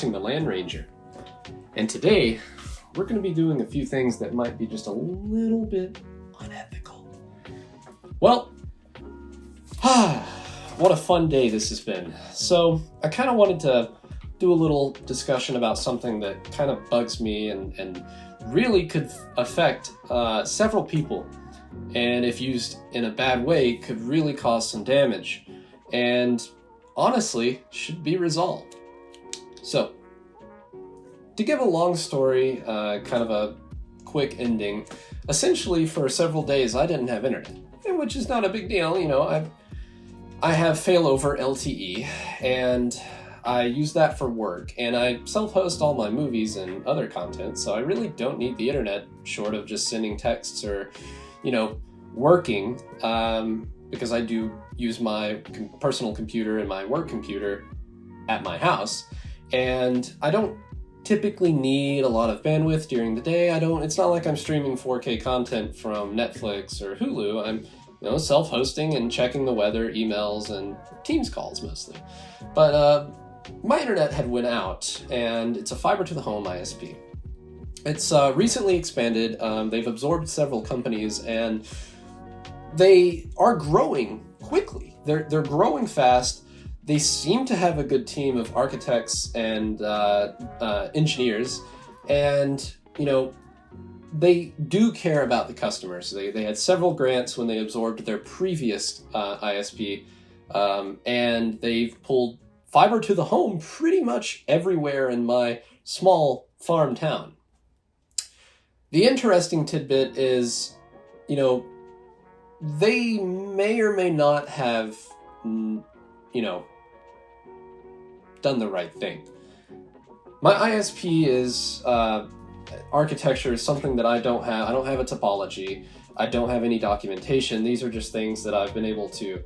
watching The Land Ranger. And today, we're going to be doing a few things that might be just a little bit unethical. Well, what a fun day this has been. So, I kind of wanted to do a little discussion about something that kind of bugs me and really could affect several people. And if used in a bad way, could really cause some damage. And honestly, should be resolved. So, to give a long story, kind of a quick ending, essentially for several days I didn't have internet, which is not a big deal. You know, I have failover LTE, and I use that for work, and I self-host all my movies and other content, so I really don't need the internet short of just sending texts or, you know, working, because I do use my personal computer and my work computer at my house, and I don't typically need a lot of bandwidth during the day. It's not like I'm streaming 4K content from Netflix or Hulu. I'm, you know, self-hosting and checking the weather, emails, and Teams calls mostly. But my internet had went out, and it's a fiber to the home ISP. It's recently expanded. They've absorbed several companies, and they are growing quickly. They're growing fast. They seem to have a good team of architects and engineers, and you know, they do care about the customers. They had several grants when they absorbed their previous ISP, and they've pulled fiber to the home pretty much everywhere in my small farm town. The interesting tidbit is, you know, they may or may not have, you know, done the right thing. My ISP is architecture is something that I don't have. I don't have a topology. I don't have any documentation. These are just things that I've been able to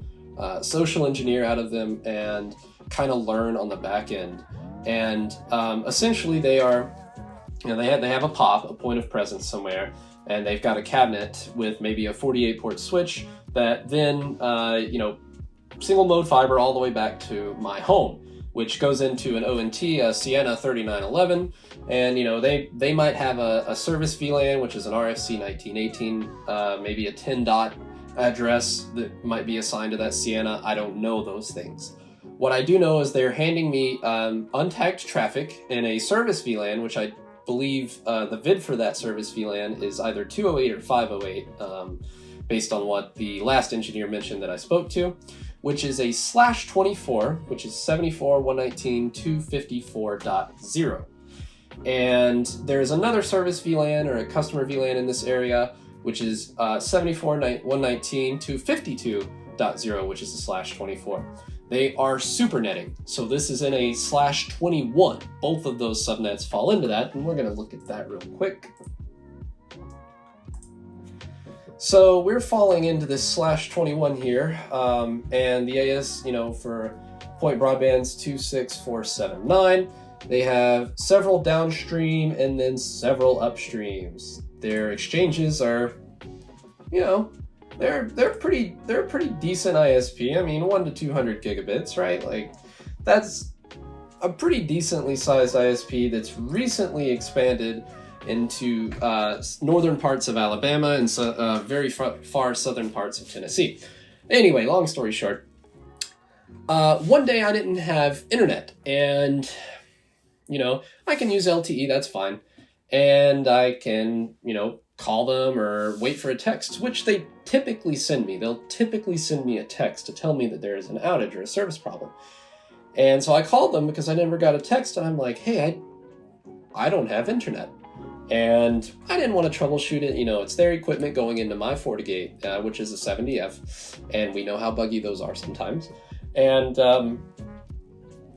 social engineer out of them and kind of learn on the back end. And essentially they are, you know, they have a POP, a point of presence somewhere, and they've got a cabinet with maybe a 48 port switch that then, you know, single mode fiber all the way back to my home, which goes into an ONT, a Sienna 3911, and you know, they might have a service VLAN, which is an RFC 1918, maybe a 10 dot address that might be assigned to that Sienna. I don't know those things. What I do know is they're handing me untagged traffic in a service VLAN, which I believe the VID for that service VLAN is either 208 or 508, based on what the last engineer mentioned that I spoke to, which is a /24, which is 74.119.254.0. And there's another service VLAN or a customer VLAN in this area, which is 74.119.252.0, which is a /24. They are super netting, so this is in a /21. Both of those subnets fall into that, and we're going to look at that real quick. So we're falling into this /21 here, and the AS, you know, for point broadband's 26479. They have several downstream and then several upstreams. Their exchanges are, you know, they're pretty decent ISP. I mean, 1 to 200 gigabits, right? Like, that's a pretty decently sized ISP that's recently expanded into northern parts of Alabama and very far southern parts of Tennessee. Anyway, long story short, one day I didn't have internet, and you know, I can use LTE, that's fine, and I can, you know, call them or wait for a text, which they typically send me. They'll typically send me a text to tell me that there is an outage or a service problem. And so I called them because I never got a text, and I'm like, hey, I don't have internet. And I didn't want to troubleshoot it. You know, it's their equipment going into my FortiGate, which is a 70F, and we know how buggy those are sometimes. And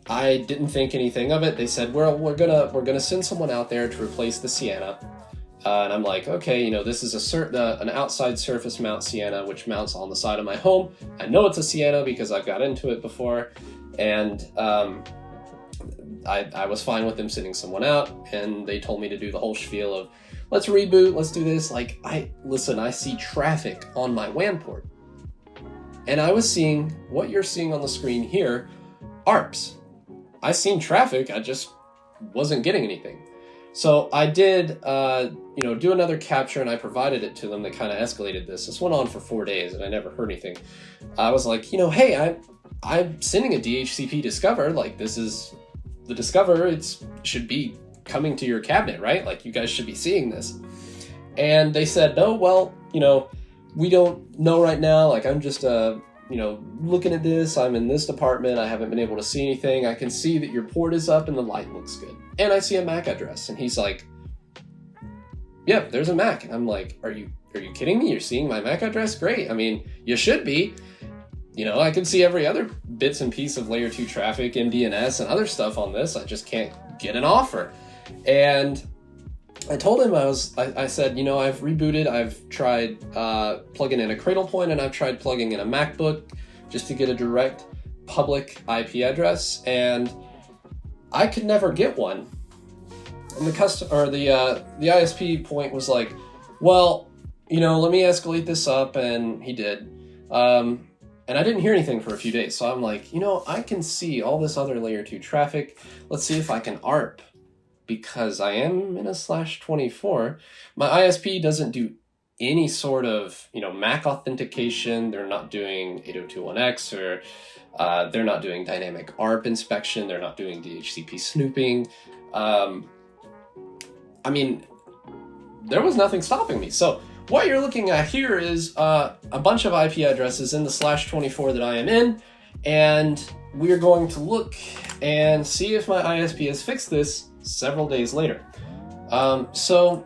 I didn't think anything of it. They said, we're gonna send someone out there to replace the Sienna. And I'm like, okay, you know, this is an outside surface mount Sienna, which mounts on the side of my home. I know it's a Sienna because I've got into it before, and I was fine with them sending someone out, and they told me to do the whole spiel of, let's reboot, let's do this. Like, I see traffic on my WAN port, and I was seeing what you're seeing on the screen here, ARPs. I seen traffic, I just wasn't getting anything. So I did, do another capture, and I provided it to them that kind of escalated this. This went on for 4 days, and I never heard anything. I was like, hey, I'm sending a DHCP discover. Like, this is the discover. It should be coming to your cabinet, right? Like, you guys should be seeing this. And they said, no, well, we don't know right now. Like, I'm just, looking at this. I'm in this department. I haven't been able to see anything. I can see that your port is up and the light looks good. And I see a MAC address. And he's like, yeah, there's a MAC. And I'm like, are you kidding me? You're seeing my MAC address? Great. I mean, you should be. I can see every other bits and piece of layer 2 traffic, MDNS, and other stuff on this. I just can't get an offer. And I told him, I said, I've rebooted. I've tried plugging in a Cradlepoint, and I've tried plugging in a MacBook just to get a direct public IP address, and I could never get one. And the ISP point was like, well, let me escalate this up, and he did. And I didn't hear anything for a few days. So I'm like, I can see all this other layer 2 traffic. Let's see if I can ARP, because I am in a /24. My ISP doesn't do any sort of, MAC authentication. They're not doing 802.1x, or they're not doing dynamic ARP inspection. They're not doing DHCP snooping. There was nothing stopping me. So what you're looking at here is a bunch of IP addresses in the /24 that I am in, and we're going to look and see if my ISP has fixed this several days later. So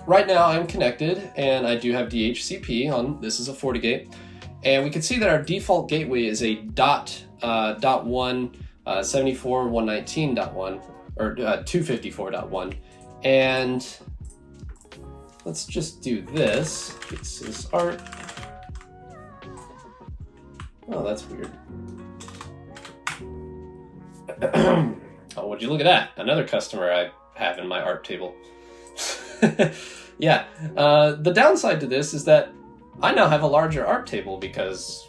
right now I'm connected, and I do have DHCP on. This is a FortiGate, and we can see that our default gateway is a .1 74.119.1 or 254.1, and let's just do this. This is ARP. Oh, that's weird. Oh, would you look at that? Another customer I have in my ARP table. Yeah. The downside to this is that I now have a larger ARP table because,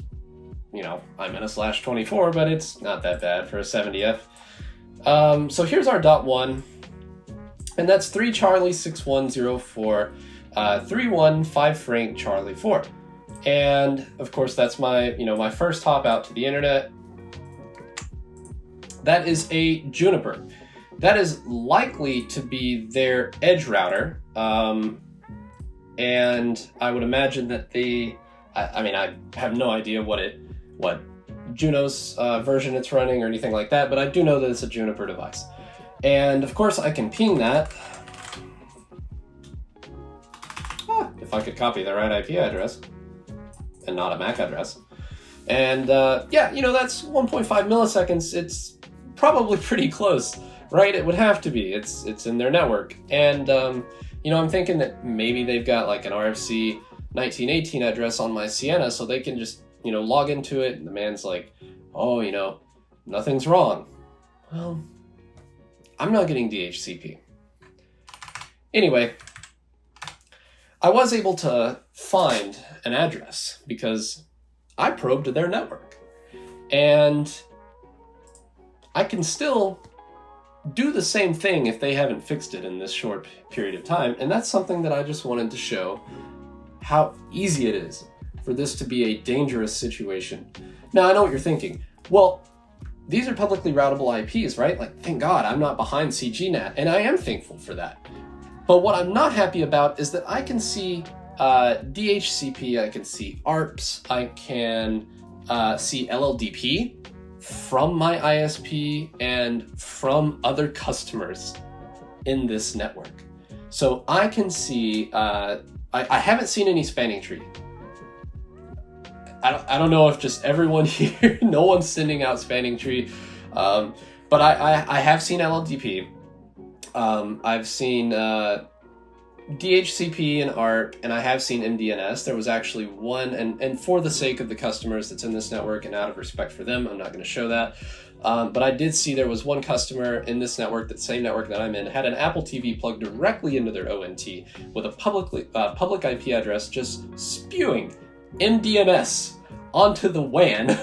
I'm in a /24, but it's not that bad for a 70F. So here's our .1. And that's 3 Charlie 6104 315 Frank Charlie 4. And of course that's my, my first hop out to the internet. That is a Juniper. That is likely to be their edge router. And I would imagine that I have no idea what Juno's version it's running or anything like that, but I do know that it's a Juniper device. And of course I can ping that. If I could copy the right IP address and not a MAC address. And that's 1.5 milliseconds. It's probably pretty close, right? It would have to be. It's in their network. And I'm thinking that maybe they've got like an RFC 1918 address on my Sienna, so they can just log into it, and the man's like, oh, nothing's wrong. Well, I'm not getting DHCP. Anyway, I was able to find an address because I probed their network, and I can still do the same thing if they haven't fixed it in this short period of time. And that's something that I just wanted to show how easy it is for this to be a dangerous situation. Now, I know what you're thinking. Well, these are publicly routable IPs, right? Like, thank God I'm not behind CGNAT, and I am thankful for that. But what I'm not happy about is that I can see DHCP, I can see ARPs, I can see LLDP from my ISP and from other customers in this network. So I can see, I haven't seen any spanning tree. I don't know if just everyone here, no one's sending out spanning tree, but I have seen LLDP. I've seen DHCP and ARP, and I have seen MDNS. There was actually one, and for the sake of the customers that's in this network and out of respect for them, I'm not going to show that. But I did see there was one customer in this network, that same network that I'm in, had an Apple TV plugged directly into their ONT with a public IP address just spewing MDNS onto the WAN.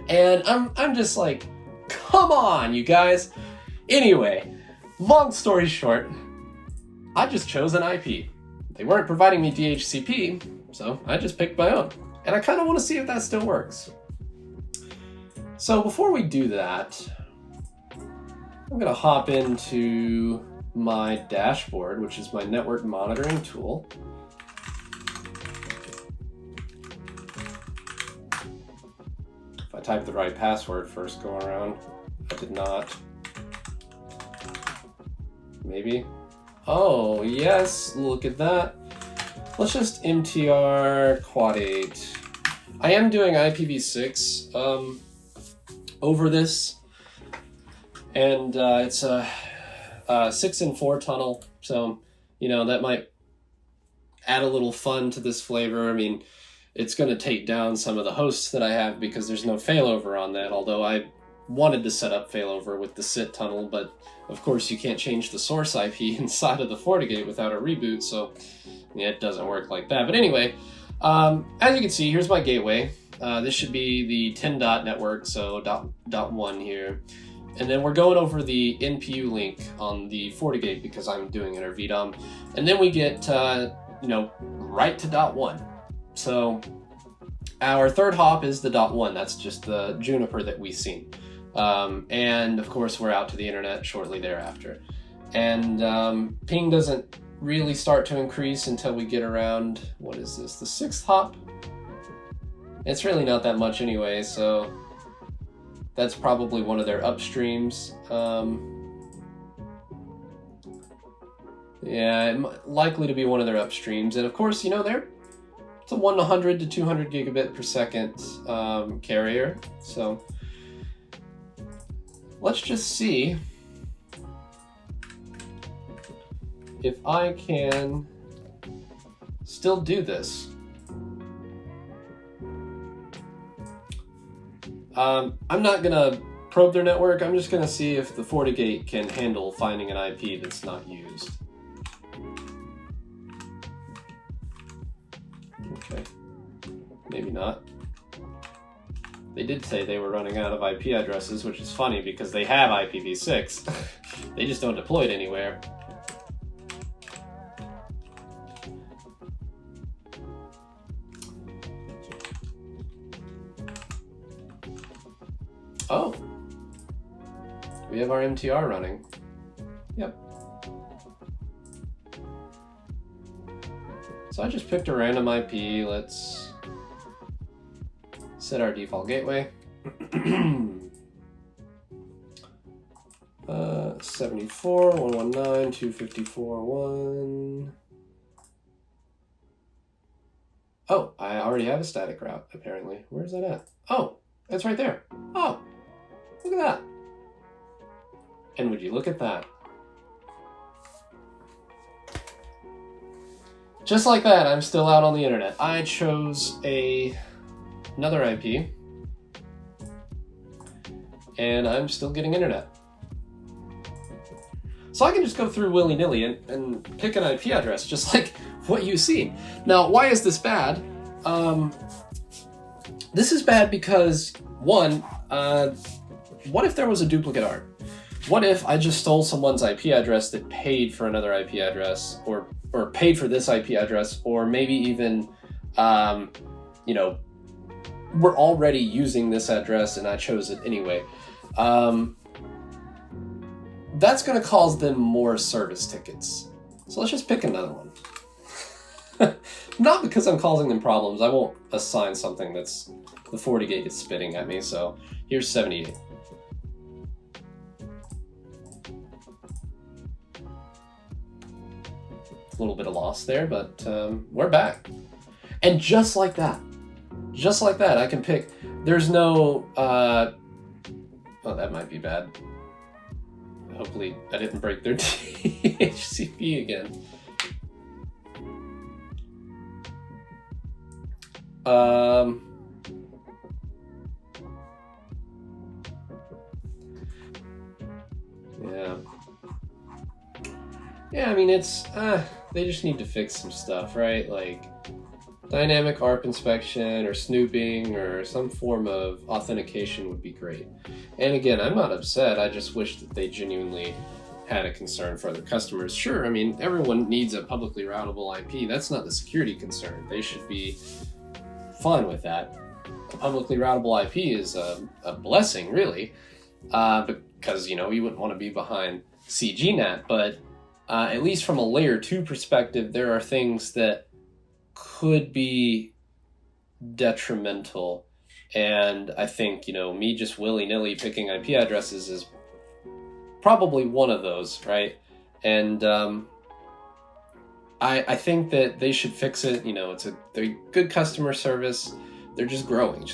And I'm just like, come on, you guys. Anyway, long story short, I just chose an IP. They weren't providing me DHCP, so I just picked my own. And I kind of want to see if that still works. So before we do that, I'm going to hop into my dashboard, which is my network monitoring tool. If I type the right password first go around, I did not. Maybe. Oh, yes, look at that. Let's just MTR quad 8. I am doing IPv6 over this, and it's a 6 and 4 tunnel, so, you know, that might add a little fun to this flavor. I mean, it's going to take down some of the hosts that I have because there's no failover on that, although I wanted to set up failover with the SIT tunnel, but of course you can't change the source IP inside of the FortiGate without a reboot, so yeah, it doesn't work like that. But anyway, as you can see, here's my gateway. This should be the 10 dot network, so dot 1 here. And then we're going over the NPU link on the FortiGate because I'm doing inter VDOM. And then we get, you know, right to dot 1. So our third hop is the dot 1. That's just the Juniper that we've seen. And of course we're out to the internet shortly thereafter. And ping doesn't really start to increase until we get around, what is this, the 6th hop? It's really not that much anyway, so that's probably one of their upstreams. Yeah, likely to be one of their upstreams. And of course, you know, it's a 100 to 200 gigabit per second carrier. So let's just see if I can still do this. I'm not gonna probe their network. I'm just gonna see if the FortiGate can handle finding an IP that's not used. Okay, maybe not. They did say they were running out of IP addresses, which is funny because they have IPv6. They just don't deploy it anywhere. Oh, we have our MTR running. Yep. So I just picked a random IP. Let's set our default gateway. 74, 119, 254.1. Oh, I already have a static route, apparently. Where's that at? Oh, it's right there. Oh, look at that. And would you look at that? Just like that, I'm still out on the internet. I chose another IP, and I'm still getting internet. So I can just go through willy-nilly and pick an IP address, just like what you see. Now, why is this bad? This is bad because, one, what if there was a duplicate ART? What if I just stole someone's IP address that paid for another IP address, or paid for this IP address, or maybe even, you know, we're already using this address and I chose it anyway. That's going to cause them more service tickets. So let's just pick another one. Not because I'm causing them problems. I won't assign something that's the FortiGate is spitting at me. So here's 78. A little bit of loss there, but we're back. And just like that, I can pick. There's no, oh, that might be bad. Hopefully I didn't break their DHCP again. Yeah, I mean, it's, they just need to fix some stuff, right? Like, dynamic ARP inspection or snooping or some form of authentication would be great. And again, I'm not upset. I just wish that they genuinely had a concern for other customers. Sure, I mean, everyone needs a publicly routable IP. That's not the security concern. They should be fine with that. A publicly routable IP is a blessing, really, because, you wouldn't want to be behind CGNAT, but at least from a layer 2 perspective, there are things that could be detrimental. And I think, me just willy-nilly picking IP addresses is probably one of those, right? And I think that they should fix it. They're good customer service. They're just growing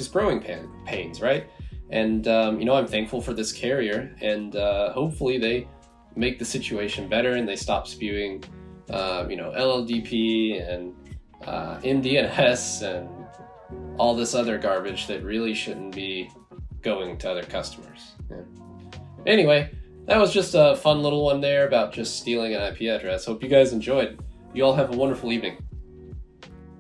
pains, right? And, I'm thankful for this carrier, and hopefully they make the situation better and they stop spewing, LLDP and MDNS and all this other garbage that really shouldn't be going to other customers. Yeah. Anyway, that was just a fun little one there about just stealing an IP address. Hope you guys enjoyed. You all have a wonderful evening.